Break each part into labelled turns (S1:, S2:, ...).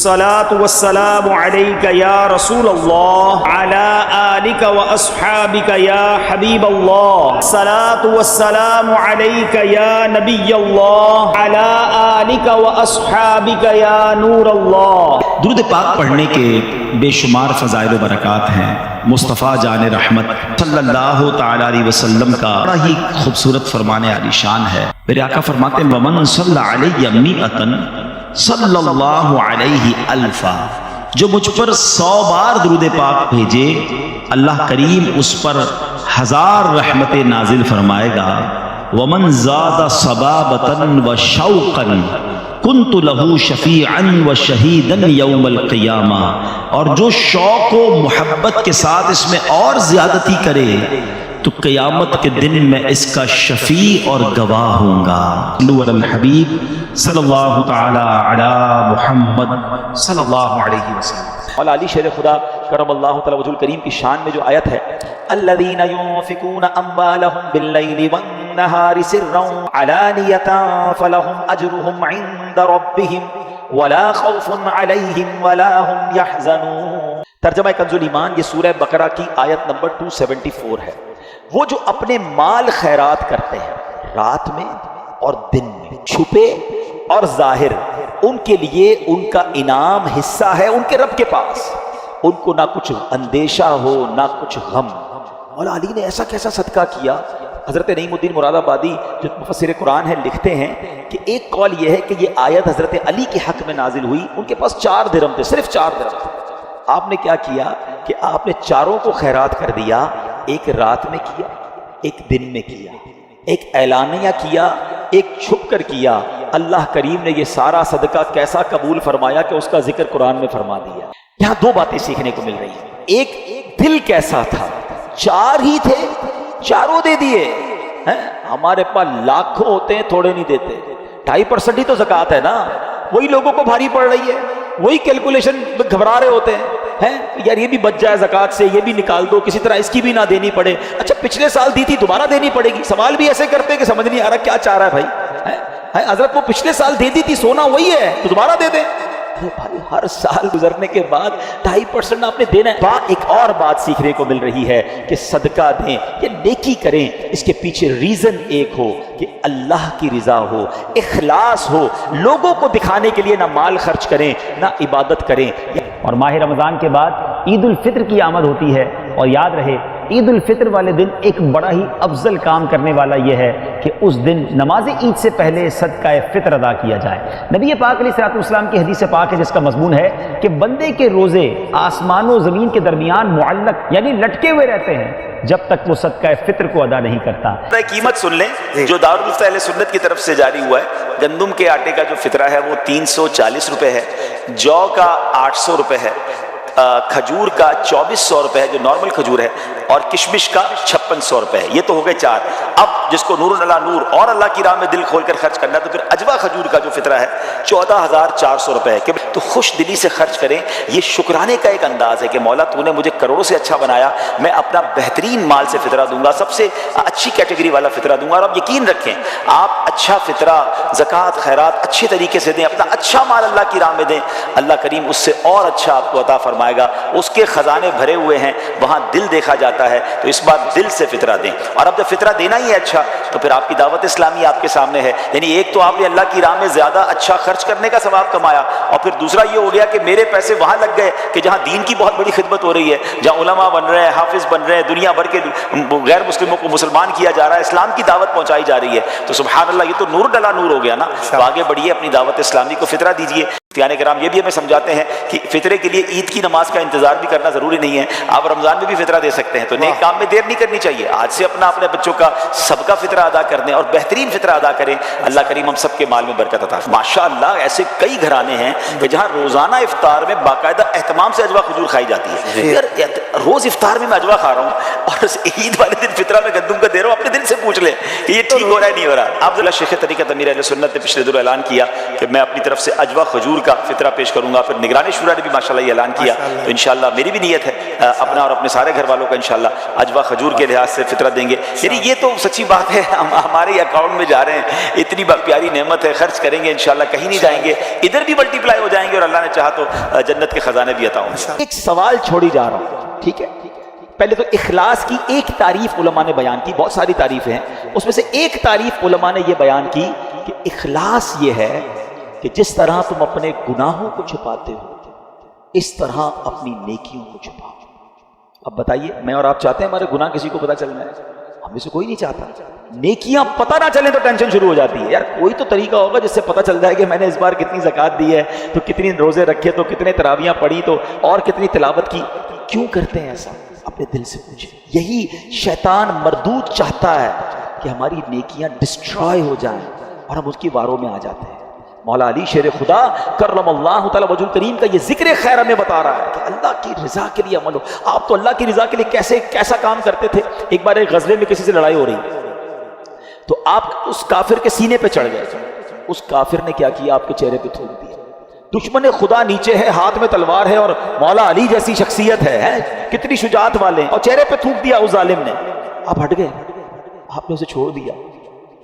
S1: الصلاة والسلام عليك يا رسول الله على آلك وأصحابك يا حبيب الله الصلاة والسلام عليك يا نبي الله على آلك وأصحابك يا نور الله۔
S2: درود پاک پڑھنے کے بے شمار فضائل و برکات ہیں۔ مصطفیٰ جان رحمت صلی اللہ تعالی علیہ وسلم کا بڑا ہی خوبصورت فرمان عالی شان ہے۔ میرے آقا فرماتے ہیں ومن صلی علیہ مئۃ صلی اللہ علیہ الفا، جو مجھ پر 100 بار درود پاک بھیجے اللہ کریم اس پر 1000 رحمت نازل فرمائے گا۔ ومن زاد صبابۃ وشوقا کنت لہ شفیعا وشہیدا یوم القیامہ، اور جو شوق و محبت کے ساتھ اس میں اور زیادتی کرے تو قیامت کے دن میں اس کا شفیع اور گواہ ہوں گا۔ نور الحبیب صلی اللہ تعالی علی محمد صلی اللہ علیہ وسلم۔
S3: مولا علی شیر خدا کرم اللہ تعالی وجہ الکریم کی شان میں جو آیت ہے الذین ينفقون اموالهم باللیل والنہار سرا علانیۃ فلہم اجرهم عند ربهم ولا خوف علیہم ولا هم يحزنون۔ ترجمہ کنز الایمان، یہ سورہ بقرہ کی آیت نمبر 274 ہے۔ وہ جو اپنے مال خیرات کرتے ہیں رات میں اور دن میں، چھپے اور ظاہر، ان کے لیے ان کا انعام حصہ ہے ان کے رب کے پاس، ان کو نہ کچھ اندیشہ ہو نہ کچھ غم۔ مولا علی نے ایسا کیسا صدقہ کیا۔ حضرت نعیم الدین مراد آبادی جو مفسر قرآن ہیں لکھتے ہیں کہ ایک قول یہ ہے کہ یہ آیت حضرت علی کے حق میں نازل ہوئی، ان کے پاس 4 درہم تھے، صرف 4 درہم تھے۔ آپ نے کیا کیا کہ آپ نے چاروں کو خیرات کر دیا، ایک رات میں کیا، ایک دن میں کیا، ایک اعلانیہ کیا، ایک چھپ کر کیا۔ اللہ کریم نے یہ سارا صدقہ کیسا قبول فرمایا کہ اس کا ذکر قرآن میں فرما دیا۔ یہاں 2 باتیں سیکھنے کو مل رہی ہیں۔ ایک دل کیسا تھا، 4 ہی تھے، چاروں دے دیے۔ ہمارے پاس لاکھوں ہوتے ہیں، تھوڑے نہیں دیتے۔ 2.5% ہی تو زکوٰۃ ہے نا، وہی لوگوں کو بھاری پڑ رہی ہے، وہی کیلکولیشن میں گھبرا رہے ہوتے ہیں یار یہ بھی بچ جائے زکوٰۃ سے، یہ بھی نکال دو، کسی طرح اس کی بھی نہ دینی پڑے۔ اچھا پچھلے سال دی تھی دوبارہ دینی پڑے گی۔ سوال بھی ایسے کرتے ہیں کہ سمجھ نہیں آ رہا کیا چاہ رہا ہے بھائی۔ حضرت وہ پچھلے سال دے دی تھی، سونا وہی ہے تو دوبارہ دے دیں۔ بھائی ہر سال گزرنے کے بعد 2.5% آپ نے دینا ہے۔ ایک اور بات سیکھنے کو مل رہی ہے کہ صدقہ دیں یا نیکی کریں، اس کے پیچھے ریزن ایک ہو کہ اللہ کی رضا ہو، اخلاص ہو، لوگوں کو دکھانے کے لیے نہ مال خرچ کریں نہ عبادت کریں۔
S4: اور ماہ رمضان کے بعد عید الفطر کی آمد ہوتی ہے، اور یاد رہے عید الفطر والے دن ایک بڑا ہی افضل کام کرنے والا یہ ہے کہ اس دن نماز عید سے پہلے صدقہ فطر ادا کیا جائے۔ نبی پاک علیہ الصلوۃ والسلام کی حدیث پاک ہے جس کا مضمون ہے کہ بندے کے روزے آسمان و زمین کے درمیان معلق یعنی لٹکے ہوئے رہتے ہیں جب تک وہ صدقہ فطر کو ادا نہیں کرتا۔
S3: قیمت سن لیں جو دارالفتہ اہل سنت کی طرف سے جاری ہوا ہے۔ گندم کے آٹے کا جو فطرہ ہے وہ 340 روپے ہے، جو کا 800 روپے ہے، کھجور کا 2400 روپے ہے جو نارمل کھجور ہے، اور کشمش کا 5600 روپے ہے۔ یہ تو ہو گئے 4۔ اب جس کو نور علی نور اور اللہ کی راہ میں دل کھول کر خرچ کرنا ہے تو پھر اجوا کھجور کا جو فطرہ ہے 14400 روپے ہے کہ تو خوش دلی سے خرچ کریں۔ یہ شکرانے کا ایک انداز ہے کہ مولا تو نے مجھے کروڑوں سے اچھا بنایا، میں اپنا بہترین مال سے فطرہ دوں گا، سب سے اچھی کیٹیگری والا فطرہ دوں گا۔ اور آپ یقین رکھیں آپ اچھا فطرہ، زکوٰۃ، خیرات اچھے طریقے سے دیں، اپنا اچھا مال اللہ کی راہ میں دیں، اللہ کریم اس سے اور اچھا آپ کو عطا فرمائے گا۔ اس کے خزانے بھرے ہوئے ہیں، وہاں دل دیکھا جاتا ہے، تو اس بار دل سے فطرہ دیں۔ اور اب جب فطرہ دینا ہی ہے اچھا تو پھر آپ کی دعوت اسلامی آپ کے سامنے ہے، یعنی ایک تو آپ نے اللہ کی راہ میں زیادہ اچھا خرچ کرنے کا ثواب کمایا، اور پھر دوسرا یہ ہو گیا کہ میرے پیسے وہاں لگ گئے کہ جہاں دین کی بہت بڑی خدمت ہو رہی ہے، جہاں علماء بن رہے ہیں، حافظ بن رہے ہیں، دنیا بھر کے غیر مسلموں کو مسلمان کیا جا رہا ہے، اسلام کی دعوت پہنچائی جا رہی ہے، تو سبحان اللہ یہ تو نور ڈلا نور ہو گیا نا۔ تو آگے بڑھیے، اپنی دعوت اسلامی کو فطرہ دیجیے۔ مفتیان کرام یہ بھی ہمیں سمجھاتے ہیں کہ فطرے کے لیے عید کی نماز کا انتظار بھی کرنا ضروری نہیں ہے، آپ رمضان میں بھی فطرہ دے سکتے ہیں۔ تو نیک کام میں دیر نہیں کرنی چاہیے، آج سے اپنے بچوں کا سب کا فطرہ ادا کر دیں اور بہترین فطرہ ادا کریں۔ اللہ کریم ہم سب کے مال میں برکت عطا فرمائے۔ ماشاءاللہ ایسے کئی گھرانے ہیں کہ جہاں روزانہ افطار میں باقاعدہ اہتمام سے اجوا کھجور کھائی جاتی ہے۔ یار روز افطار میں اجوا کھا رہا ہوں اور عید والے دن فطرہ میں گندم کا دے رہا ہوں، اپنے دل سے پوچھ لیں کہ یہ ٹھیک ہو رہا ہے نہیں ہو رہا۔ عبداللہ شیخ طریقت امیر اہل سنت نے پچھلے دنوں اعلان کیا کہ میں اپنی طرف سے اجوا کھجور کا فطرہ پیش کروں گا، پھر نگران شورا نے بھی ماشاءاللہ یہ اعلان کیا، تو انشاءاللہ میری بھی نیت ہے اپنا اور اپنے سارے گھر والوں کا انشاءاللہ انشاءاللہ اجوا کھجور کے لحاظ سے فطرت دیں گے. یعنی یہ تو سچی بات ہے, ہمارے اکاؤنٹ میں جا رہے ہیں, اتنی پیاری نعمت ہے, خرچ کریں گے انشاءاللہ, کہیں نہیں جائیں گے, ادھر بھی ملٹی ہو جائیں گے, اور اللہ نے چاہا تو جنت کے خزانے بھی عطا ہوں گے. ایک سوال چھوڑی جا رہا ہوں, ٹھیک ہے. پہلے تو اخلاص کی ایک تعریف علماء نے بیان کی, بہت ساری تعریفیں ہیں, اس میں سے ایک تعریف علماء نے یہ بیان کی کہ اخلاص یہ ہے کہ جس طرح تم اپنے گناہوں کو چھپاتے ہو اس طرح اپنی نیکیوں کو چھپاؤ. اب بتائیے, میں اور آپ چاہتے ہیں ہمارے گناہ کسی کو پتہ چل جائے؟ ہم میں سے کوئی نہیں چاہتا. نیکیاں پتہ نہ چلیں تو ٹینشن شروع ہو جاتی ہے. یار کوئی تو طریقہ ہوگا جس سے پتہ چل جائے کہ میں نے اس بار کتنی زکوٰۃ دی ہے, تو کتنی روزے رکھے, تو کتنے تراویحاں پڑھی, تو اور کتنی تلاوت کی. کیوں کرتے ہیں ایسا؟ اپنے دل سے پوچھیں. یہی شیطان مردود چاہتا ہے کہ ہماری نیکیاں ڈسٹرائے ہو جائیں اور ہم اس کی واروں میں آ جاتے ہیں. مولا علی شیر خدا کرم اللہ تعالی وجہ کریم کا یہ ذکر خیر ہمیں بتا رہا ہے کہ اللہ کی رضا کے لیے عمل ہو. آپ تو اللہ کی رضا کے لیے کیسا کام کرتے تھے. ایک بار ایک غزوے میں کسی سے لڑائی ہو رہی تو آپ اس کافر کے سینے پہ چڑھ گئے. اس کافر نے کیا کیا؟ آپ کے چہرے پہ تھوک دیا. دشمن خدا نیچے ہے, ہاتھ میں تلوار ہے, اور مولا علی جیسی شخصیت ہے, کتنی شجاعت والے ہیں, اور چہرے پہ تھوک دیا اس ظالم نے. آپ ہٹ گئے, آپ نے اسے چھوڑ دیا.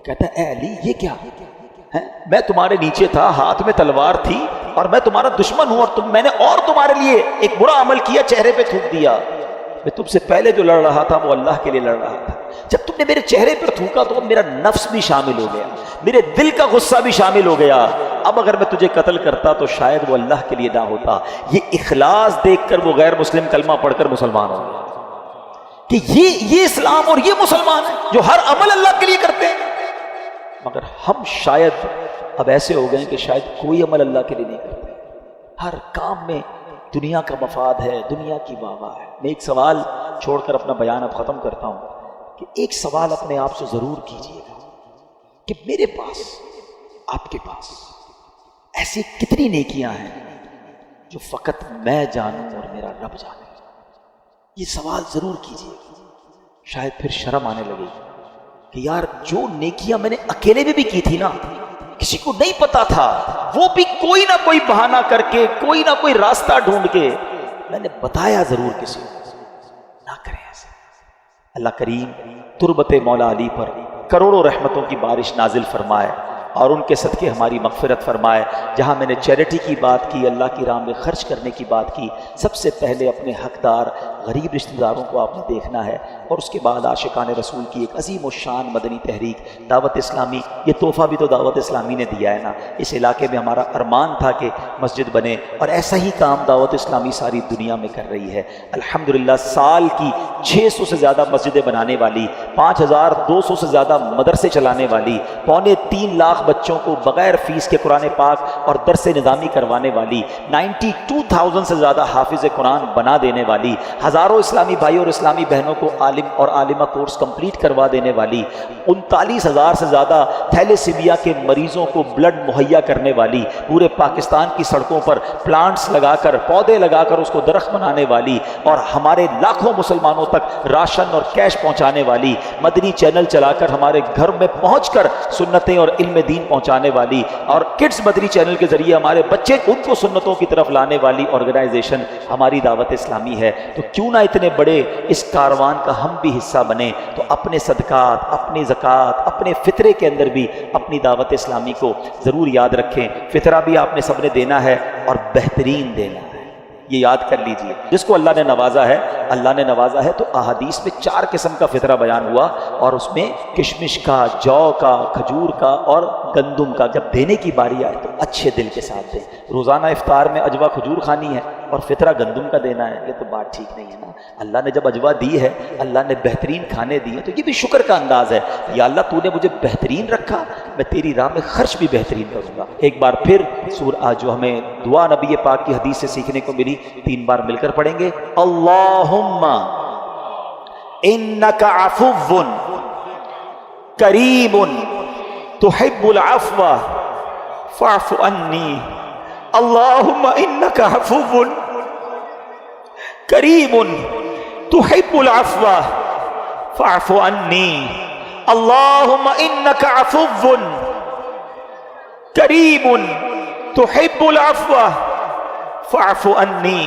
S3: کہتا ہے اے علی یہ کیا ہے؟ میں تمہارے نیچے تھا, ہاتھ میں تلوار تھی, اور میں تمہارا دشمن ہوں, اور میں نے اور تمہارے لیے ایک برا عمل کیا, چہرے پہ تھوک دیا. میں تم سے پہلے جو لڑ رہا تھا وہ اللہ کے لیے لڑ رہا تھا. جب تم نے میرے چہرے پر تھوکا تو میرا نفس بھی شامل ہو گیا, میرے دل کا غصہ بھی شامل ہو گیا. اب اگر میں تجھے قتل کرتا تو شاید وہ اللہ کے لیے نہ ہوتا. یہ اخلاص دیکھ کر وہ غیر مسلم کلمہ پڑھ کر مسلمان ہو گیا کہ یہ اسلام اور یہ مسلمان ہے جو ہر عمل اللہ کے لیے کرتے ہیں. مگر ہم شاید اب ایسے ہو گئے کہ شاید کوئی عمل اللہ کے لیے نہیں کرتے. ہر کام میں دنیا کا مفاد ہے, دنیا کی واہ ہے. میں ایک سوال چھوڑ کر اپنا بیان اب ختم کرتا ہوں کہ ایک سوال اپنے آپ سے ضرور کیجئے گا کہ میرے پاس, آپ کے پاس ایسی کتنی نیکیاں ہیں جو فقط میں جانوں اور میرا رب جانے. یہ سوال ضرور کیجئے گا. شاید پھر شرم آنے لگے گی کہ یار جو نیکیاں میں نے اکیلے میں بھی کی تھی نا, کسی کو نہیں پتا تھا, وہ بھی کوئی نہ کوئی بہانہ کر کے, کوئی نہ کوئی راستہ ڈھونڈ کے میں نے بتایا ضرور کسی کو. نہ کریں ایسے. اللہ کریم تربت مولا علی پر کروڑوں رحمتوں کی بارش نازل فرمائے اور ان کے صدقے ہماری مغفرت فرمائے. جہاں میں نے چیریٹی کی بات کی, اللہ کی راہ میں خرچ کرنے کی بات کی, سب سے پہلے اپنے حقدار غریب رشتہ داروں کو آپ نے دیکھنا ہے, اور اس کے بعد عاشقان رسول کی ایک عظیم و شان مدنی تحریک دعوت اسلامی. یہ تحفہ بھی تو دعوت اسلامی نے دیا ہے نا. اس علاقے میں ہمارا ارمان تھا کہ مسجد بنے, اور ایسا ہی کام دعوت اسلامی ساری دنیا میں کر رہی ہے الحمدللہ. سال کی 600 سے زیادہ مسجدیں بنانے والی, 5200 سے زیادہ مدرسے چلانے والی, 2.25 لاکھ بچوں کو بغیر فیس کے قرآن پاک اور درس نظامی کروانے والی, 92,000 سے زیادہ حافظ قرآن بنا دینے والی, ہزاروں اسلامی بھائیوں اور اسلامی بہنوں کو عالم اور عالمہ کورس کمپلیٹ کروا دینے والی, 39,000 سے زیادہ تھیلیسیمیا کے مریضوں کو بلڈ مہیا کرنے والی, پورے پاکستان کی سڑکوں پر پلانٹس لگا کر, پودے لگا کر اس کو درخت بنانے والی, اور ہمارے لاکھوں مسلمانوں تک راشن اور کیش پہنچانے والی, مدنی چینل چلا کر ہمارے گھر میں پہنچ کر سنتیں اور علم دین پہنچانے والی, اور کڈز مدنی چینل کے ذریعے ہمارے بچے ان کو سنتوں کی طرف لانے والی آرگنائزیشن ہماری دعوت اسلامی ہے. تو کیوں نہ اتنے بڑے اس کاروان کا ہم بھی حصہ بنے. تو اپنے صدقات, اپنی زکوٰۃ, اپنے فطرے کے اندر بھی اپنی دعوت اسلامی کو ضرور یاد رکھیں. فطرہ بھی آپ نے سب نے دینا ہے اور بہترین دینا ہے, یہ یاد کر لیجئے. جس کو اللہ نے نوازا ہے, اللہ نے نوازا ہے, تو احادیث میں 4 قسم کا فطرہ بیان ہوا, اور اس میں کشمش کا, جو کا, کھجور کا اور گندم کا. جب دینے کی باری آئے تو اچھے دل کے ساتھ دیں. روزانہ افطار میں اجوا کھجور کھانی ہے اور فطرہ گندم کا دینا ہے, یہ تو بات ٹھیک نہیں ہے نا. اللہ نے جب اجوا دی ہے, اللہ نے بہترین کھانے دیے, تو یہ بھی شکر کا انداز ہے. یا اللہ تو نے مجھے بہترین رکھا, میں تیری راہ میں خرچ بھی بہترین کروں گا. ایک بار پھر جو ہمیں دعا نبی پاک کی حدیث سے سیکھنے کو ملی, 3 بار مل کر پڑھیں گے. اللہم انک عفو کریم تحب العفو فاعف عنی. اللہم انک عفو کریم تحب العفو فاعف عنی. اللہم انک عفو کریم تحب العفو فاعف عنی.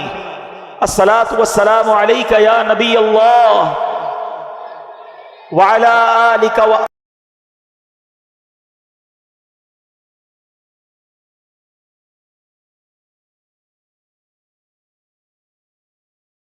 S3: الصلاۃ والسلام علیک یا نبی اللہ وعلی آلک و